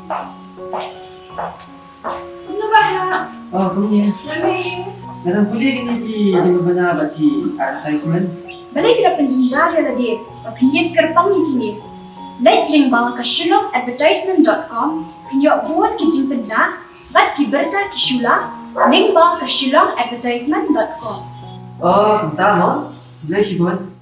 Ano ba ha? Oh, Ngin. Lamig. Narang huli kini di mabana bagi advertisement. Balay sila penjenjar ya lagi. Papinjit kerpang ni kini. Like link bawah ke shillongadvertisement.com. Pinjok buat kijing pedla. Bat kiberta kishula. Link bawah ke shillongadvertisement.com. Oh, tama. Bilay sibon.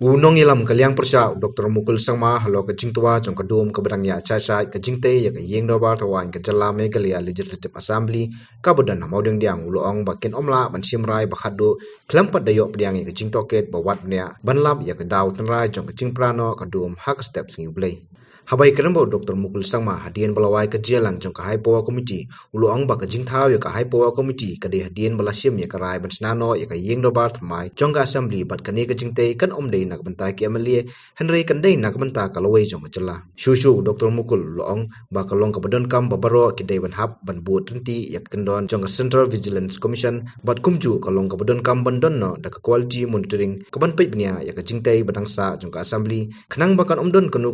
Unong ilam kaliang persya Dr. Mukul Sangma halo ke jingtua jong kedum ke bedang ya chai ke jingte ya ke yeng dobar tawain ke jala megalia legislative assembly kabudan namau deng diang uloong bakin omla ban simrai bakhadu kelampat dayok pediang ke jingtoket bawat nia banlap ya ke daw tenrai jong ke jingprano kedum hak step singi blay Habai kerembo Dr. Mukul Sangma hadian balawai ke jelang jong ke haipowa komiti uloong ba ke jingtau ya ke haipowa komiti ke de hadian balasim ya ke rai ban senano ya ke yeng dobar thamai jong ke assembly bat ke ni ke jingte kan omdei nak bentai ke amalie Henry kandai nak bentai kalawai jong ke jela Shushu Dr. Mukul loong ba kalong ke badan kam babaro ke dei ban hap ban buat tenti ya kendon jong ke Central Vigilance Commission bat kumju kalong ke badan kam bandon no da ke quality monitoring ke ban pei bnia ya ke jingte badangsa jong ke assembly kenang bakan omdon kenu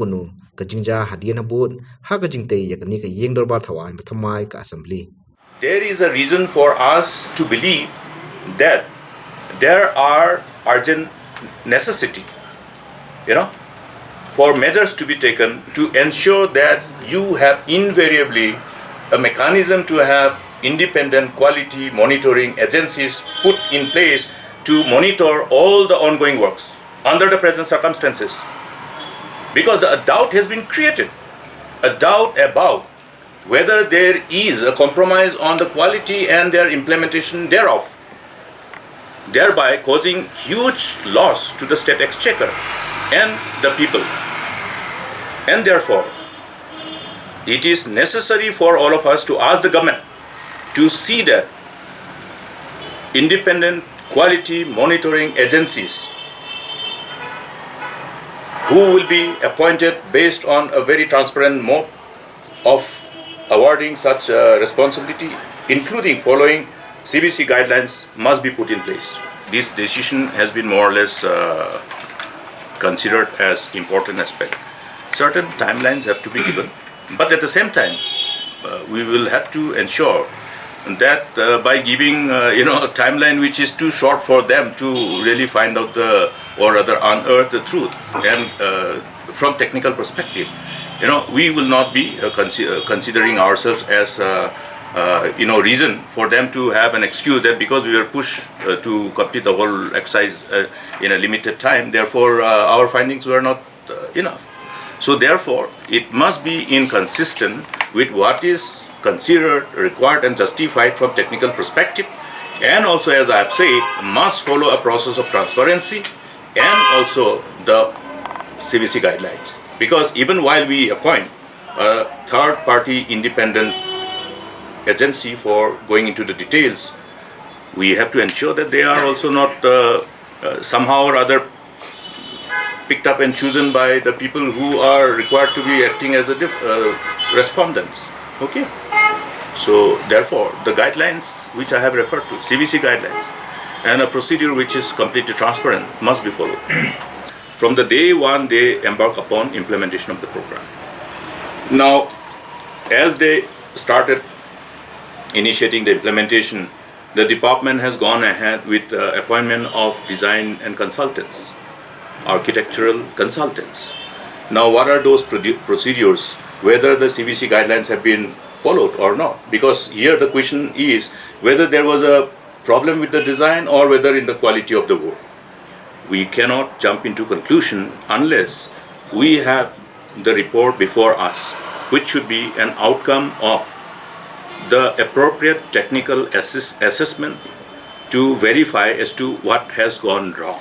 ke jingja hadian habut ha ke jingte ya ke ni ke yeng dorbar thawan thamai ke assembly. There is a reason for us to believe that there are urgent necessity, for measures to be taken to ensure that you have invariably a mechanism to have independent quality monitoring agencies put in place to monitor all the ongoing works under the present circumstances. Because a doubt has been created, a doubt about whether there is a compromise on the quality and their implementation thereof, thereby causing huge loss to the state exchequer and the people. And therefore, it is necessary for all of us to ask the government to see that independent quality monitoring agencies who will be appointed based on a very transparent mode of awarding such responsibility, including following CBC guidelines, must be put in place. This decision has been more or less considered as important aspect. Certain timelines have to be given, but at the same time, we will have to ensure that by giving a timeline which is too short for them to really find out or rather unearth the truth, and from technical perspective, we will not be considering ourselves as reason for them to have an excuse that because we were pushed to complete the whole exercise in a limited time, therefore our findings were not enough. So therefore, it must be inconsistent with what is considered, required and justified from technical perspective, and also, as I have said, must follow a process of transparency and also the CBC guidelines. Because even while we appoint a third-party independent agency for going into the details, we have to ensure that they are also not somehow or other picked up and chosen by the people who are required to be acting as respondents. Okay. So therefore, the guidelines which I have referred to, CBC guidelines, and a procedure which is completely transparent must be followed. From the day one they embark upon implementation of the program. Now, as they started initiating the implementation, the department has gone ahead with appointment of design and consultants, architectural consultants. Now, what are those procedures, whether the CBC guidelines have been followed or not? Because here the question is whether there was a problem with the design or whether in the quality of the work. We cannot jump into conclusion unless we have the report before us, which should be an outcome of the appropriate technical assessment to verify as to what has gone wrong.